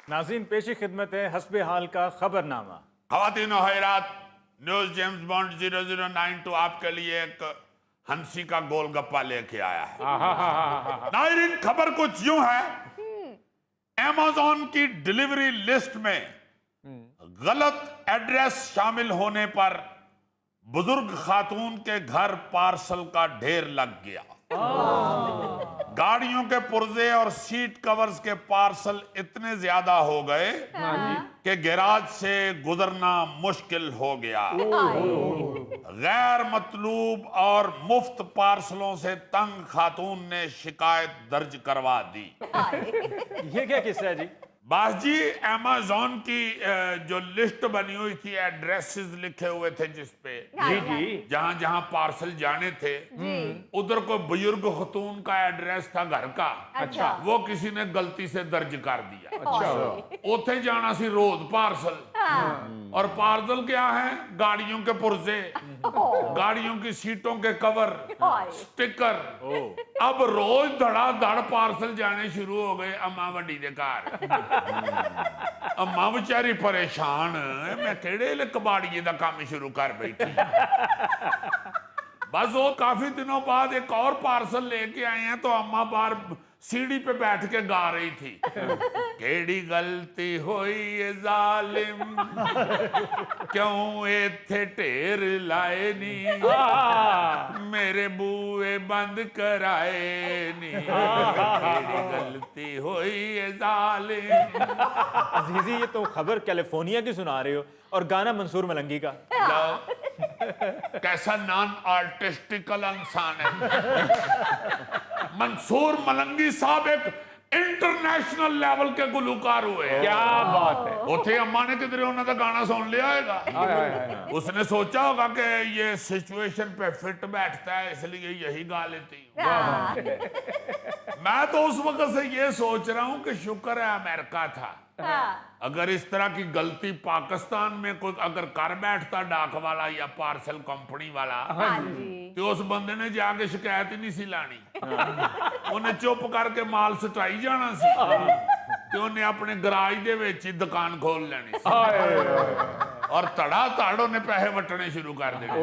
नाज़रीन पेशी खिदमत है हस्बे हाल का खबरनामा। ख़वातीन और हज़रात, न्यूज़ जेम्स बॉन्ड 0092 आपके लिए एक हंसी का गोलगप्पा लेके आया है। नाज़रीन, खबर कुछ यूं है, अमेज़न की डिलीवरी लिस्ट में गलत एड्रेस शामिल होने पर बुजुर्ग खातून के घर पार्सल का ढेर लग गया। गाड़ियों के पुर्जे और सीट कवर्स के पार्सल इतने ज्यादा हो गए कि गैराज से गुजरना मुश्किल हो गया। गैर मतलूब और मुफ्त पार्सलों से तंग खातून ने शिकायत दर्ज करवा दी। ये क्या किस्सा है जी? बास जी, अमेज़न की जो लिस्ट बनी हुई थी, एड्रेसेस लिखे हुए थे जिसपे जी जहां जहां पार्सल जाने थे, उधर कोई बुजुर्ग खतून का एड्रेस था घर का। अच्छा। वो किसी ने गलती से दर्ज कर दिया। अच्छा। उथे जाना सी रोज पार्सल, और पार्सल क्या है? गाड़ियों के पुर्जे, गाड़ियों की सीटों के कवर, स्टिकर। अब रोज धड़ाधड़ पार्सल जाने शुरू हो गए अम्मा वड्डी दे घर। अम्मा बेचारी परेशान, मैं केड़े कबाड़िए का काम शुरू कर बैठी। बस वो काफी दिनों बाद एक और पार्सल लेके आए हैं, तो अम्मा बाहर सीढ़ी पे बैठ के गा रही थी, केड़ी गलती हुई ये जालिम, क्यों इत्थे ढेर लाए नी, मेरे बूए बंद कराए नी, केड़ी गलती हुई ये जालिम। अजीजी, ये तो खबर कैलिफोर्निया की सुना रहे हो और गाना मंसूर मलंगी का। कैसा नॉन आर्टिस्टिकल इंसान है। मंसूर मलंगी साहब एक इंटरनेशनल लेवल के गुलकार हुए। क्या बात है। उथे अम्मा ने किधरे उन्होंने गाना सुन लिया होगा, उसने सोचा होगा कि ये सिचुएशन पे फिट बैठता है, इसलिए यही गा लेती हूँ। मैं तो उस वक्त से ये सोच रहा हूँ कि शुक्र है अमेरिका था। अगर इस तरह की गलती पाकिस्तान में कोई अगर कर बैठता, डाक वाला या पार्सल कंपनी वाला, तो उस बंदे ने जाके शिकायत ही नहीं सी लानी, उन्हें चुप करके माल सटाई जाना सी, तो उन्हें अपने गराज दे विच ही दुकान खोल लेनी सी, और धड़ाधड़ उन्हें पैसे वटने शुरू कर देने।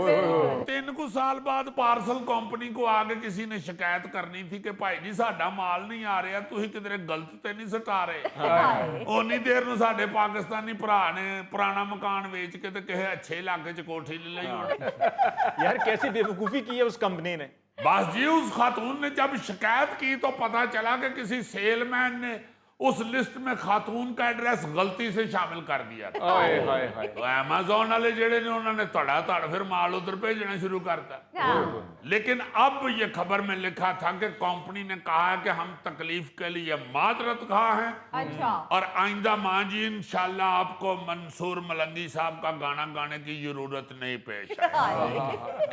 3 साल बाद पार्सल कंपनी को आगे किसी ने शिकायत करनी थी कि भाई जी साडा माल नहीं आ रहा, तुसीं किधरे गलत ते नहीं सटा रहे। उन्नी देर नूं साडे पाकिस्तानी भरा ने पुराना मकान बेच के ते किसी अच्छे इलाके च कोठी ले ली होनी। यार कैसी बेवकूफी की है उस कंपनी ने। बस जी, उस खातून ने जब शिकायत की तो पता चला कि किसी सेलमैन ने उस लिस्ट में खातून का एड्रेस गलती से शामिल कर दिया था। तो अमेज़न वाले जेड़े ने उन्होंने धड़ाधड़ फिर माल उधर भेजना शुरू करता। लेकिन अब ये खबर में लिखा था कि कंपनी ने कहा है कि हम तकलीफ के लिए माजरत खा हैं। अच्छा। और आइंदा माँ जी इंशाल्लाह आपको मंसूर मलंगी साहब का गाना गाने की जरूरत नहीं पेश है।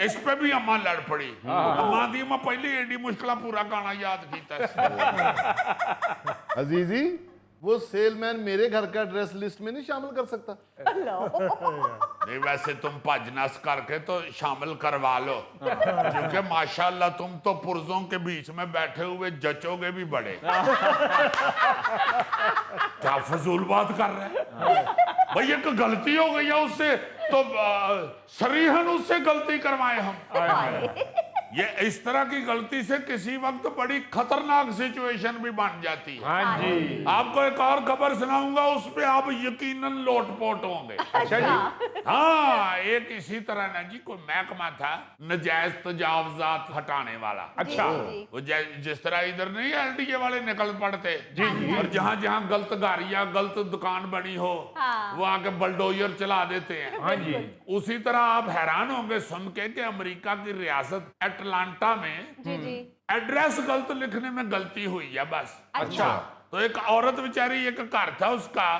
इस पे भी अम्मा लड़ पड़ी। अम्मा दी मैं पहले एडी मुश्किल पूरा गाना याद किया। अजीजी, वो सेलमैन मेरे घर का एड्रेस लिस्ट में नहीं शामिल कर सकता? नहीं, वैसे तुम भज नस करके तो शामिल करवा लो, क्योंकि माशाल्लाह तुम तो पुर्जों के बीच में बैठे हुए जचोगे भी बड़े। क्या फजूल बात कर रहे हैं भाई, एक गलती हो गई है उससे तो सरीहन उससे गलती करवाए हम। ये इस तरह की गलती से किसी वक्त बड़ी खतरनाक सिचुएशन भी बन जाती है। हाँ जी। आपको एक और खबर सुनाऊंगा, उस पे आप यकीनन लोटपोट होंगे। अच्छा जी। हाँ, एक इसी तरह ना जी कोई महकमा था नजायज तजावजात हटाने वाला। अच्छा। वो जिस तरह इधर नहीं एलडीए वाले निकल पड़ते जी, और जहां जहां गलत गाड़ियां गलत दुकान बनी हो वो आके बलडोजर चला देते हैं। हाँ जी। उसी तरह आप हैरान होंगे सुन के कि अमेरिका की रियासत अटलांटा में जी। एड्रेस गलत लिखने में गलती हुई है बस। अच्छा। तो एक औरत बेचारी, एक घर था उसका,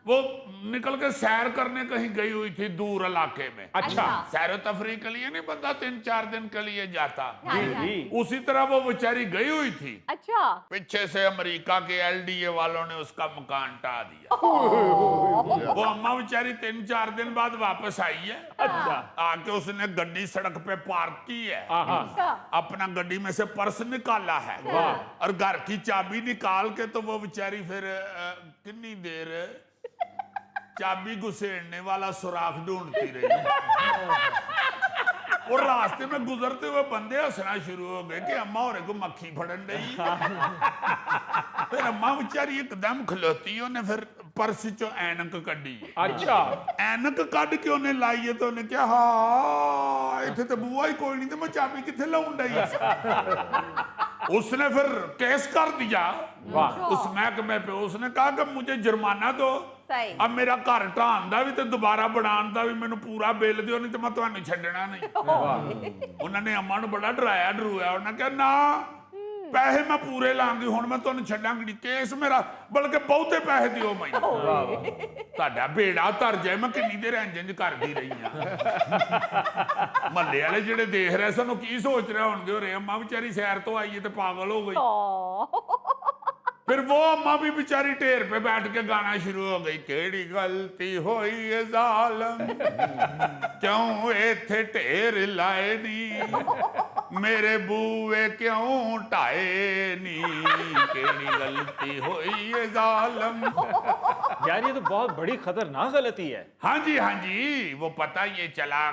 वो निकल के सैर करने कहीं गई हुई थी दूर इलाके में। अच्छा। सैर तफरी के लिए नहीं बंदा 3-4 दिन के लिए जाता, जी। उसी तरह वो बेचारी गई हुई थी। अच्छा। पीछे से अमेरिका के एलडीए वालों ने उसका मकान ढा दिया। वो अम्मा बेचारी 3-4 दिन बाद वापस आई है। अच्छा। आके उसने गड्डी सड़क पे पार्क की है, अच्छा। अपना गड्डी में से से पर्स निकाला है और घर की चाबी निकाल के तो वो बेचारी फिर कितनी देर चाबी घुसेड़ने वाला सुराख ढूंढती रही। और रास्ते में गुजरते हुए बंदे हंसना शुरू हो गए कि अम्मा होरे को मक्खी फड़न रही। फिर अम्मा बेचारी एकदम खलोती, उन्हें फिर पर्स चो ऐनक कड्डी। अच्छा, ऐनक कड के उन्हें लाई है तो उन्हें क्या, हाँ इतने तो बुआ ही कोई नहीं, तो मैं चाबी कितने लाऊं डई। उसने फिर केस कर दिया उस महकमे पे। उसने कहा कि मुझे जुर्माना दो, अब मेरा घर ढाण दा भी ते दोबारा बनाने दा भी मैनू पूरा बिल दिओ, नहीं तो मैं तुहानू छड्डना नहीं। उन्होंने अम्मा नू बड़ा डराया डरूया। उन्हें कहा ना पैसे मैं पूरे लांगी, हुण मैं तुहानू छड्डांगी नहीं, केस मेरा बल्कि बहुते पैसे दिओ मैनू। तुहाडा बेड़ा तर जाए, मैं किन्नी देर इंज करदी रही हां। महल्ले वाले जिहड़े देख रहे सन की सोच रहे होणगे, होरे अम्मा बेचारी सैर तो आई है ते पागल हो गई। फिर वो अम्मा भी बेचारी ढेर पे बैठ के गाना शुरू हो गई, केड़ी गलती होई है जालम, क्यों इथे ढेर लाए नी, मेरे बूए क्यों ढाए नी, केड़ी गलती होई है जालम। यार ये तो बहुत बड़ी खतरनाक गलती है। हाँ जी, वो पता ये चला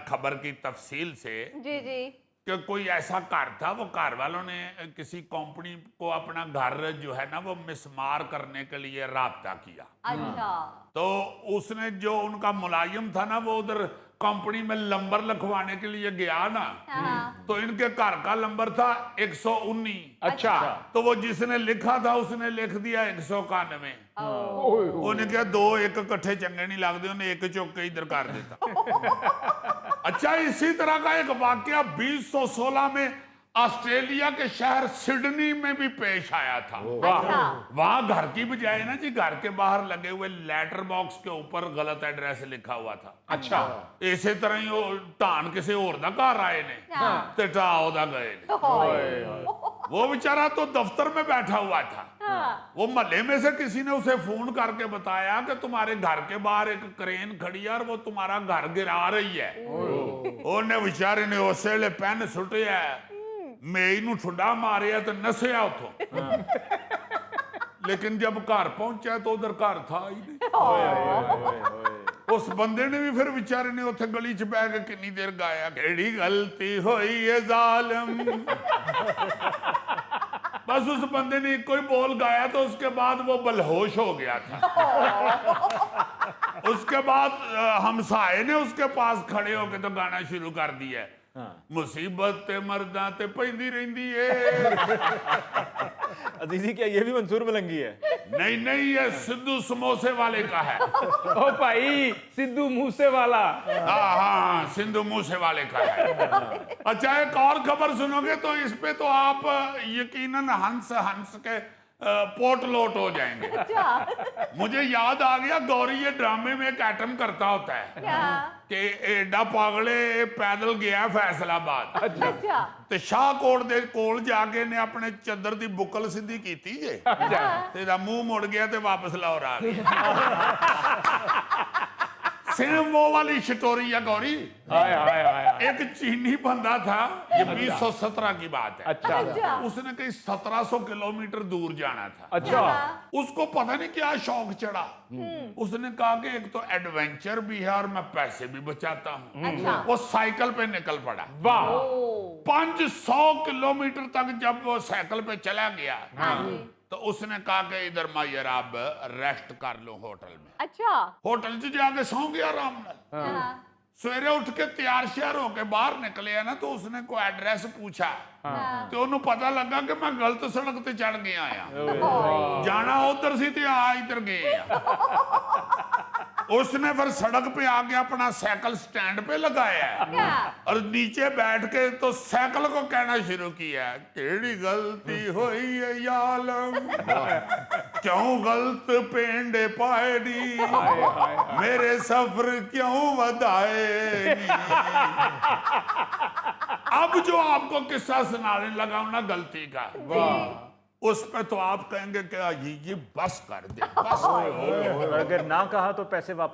खबर की तफसील से जी जी कि कोई ऐसा घर था, वो घर वालों ने किसी कंपनी को अपना घर जो है ना वो मिसमार करने के लिए राब्ता किया। अच्छा, तो उसने जो उनका मुलाजिम था ना, वो उधर कंपनी में नंबर लिखवाने के लिए गया ना, तो इनके घर का नंबर था 119। अच्छा, तो वो जिसने लिखा था उसने लिख दिया 191। उन्हें क्या दो एक इकट्ठे चंगे नहीं लगते, उन्हें एक चुक के इधर कर देता। अच्छा, इसी तरह का एक वाकया 2016 में ऑस्ट्रेलिया के शहर सिडनी में भी पेश आया था। वहां घर की बजाय ना जी, घर के बाहर लगे हुए लेटर बॉक्स के ऊपर गलत एड्रेस लिखा हुआ था। अच्छा, इसी तरह ही वो ढान किसी होर दा घर आए ने ते ढा ओदा गए ने। वो बेचारा तो दफ्तर में बैठा हुआ था। वो महल्ले में से किसी ने उसे फोन करके बताया कि तुम्हारे घर के बाहर एक क्रेन खड़ी है और वो तुम्हारा घर गिरा रही है। उन्हें बेचारे ने उस वेले पेन सुटिया, मेई नू ठुड्डा मारिया तो नसिया उतो। लेकिन जब घर पहुंचा तो उधर घर था ही नहीं। उस बंदे ने भी फिर बेचारे ने उत्थे गली च बैठ के कितनी देर गाया, केड़ी गलती होई है जालिम। बस उस बंदे ने कोई बोल गाया तो उसके बाद वो बलहोश हो गया था। उसके बाद हमसाए ने उसके पास खड़े होके तो गाना शुरू कर दिया, मुसीबत ते मर्दा ते पैंदी रहिंदी है। अजीजी क्या ये भी मंसूर मलंगी है? नहीं, ये सिद्धू समोसे वाले का है। ओ भाई, सिद्धू मूसे वाला। हाँ, सिद्धू मूसे वाले का है। अच्छा, एक और खबर सुनोगे तो इस पे तो आप यकीनन हंस हंस के पोट लोट हो जाएंगे। मुझे याद आ गया, गौरी ये ड्रामे में एक आइटम करता होता है कि एडा पागले पैदल गया फैसलाबाद। अच्छा, ते शाहकोट दे कोल जाके ने अपने चदर दी बुकल सीधी कीती जे, तेरा मुंह मुड़ गया ते वापस लाहौर आ गया। सेम वो वाली स्टोरी है गौरी। एक चीनी बंदा था, ये 2017 की बात है। अच्छा, उसने कहीं 1700 किलोमीटर दूर जाना था। अच्छा, उसको पता नहीं क्या शौक चढ़ा। उसने कहा कि एक तो एडवेंचर भी है और मैं पैसे भी बचाता हूँ। वो साइकिल पे निकल पड़ा। वाह, 500 किलोमीटर तक जब वो साइकिल पे चला गया तो उसने कहा कि इधर मैं आप रेस्ट कर लो होटल में। अच्छा, होटल च जाके सौ गया आराम नाल। सवेरे उठ के तैयार श्यार होके बाहर निकले है ना, तो उसने कोई एड्रेस पूछा तो उन्हें पता लगा कि मैं गलत सड़क ते चढ़ गया आ, जाना उधर सी ते आ इधर गए आ। उसने फिर सड़क पे आके अपना साइकिल स्टैंड पे लगाया और नीचे बैठ के तो साइकिल को कहना शुरू किया, केड़ी गलती होई है यालम, क्यों गलत पेंडे पाए नी, मेरे सफर क्यों वधाए नी। अब जो आपको किस्सा सुनाने लगा ना गलती का, उस पे तो आप कहेंगे कि ये बस कर दे, बस। और अगर ना कहा तो पैसे वापस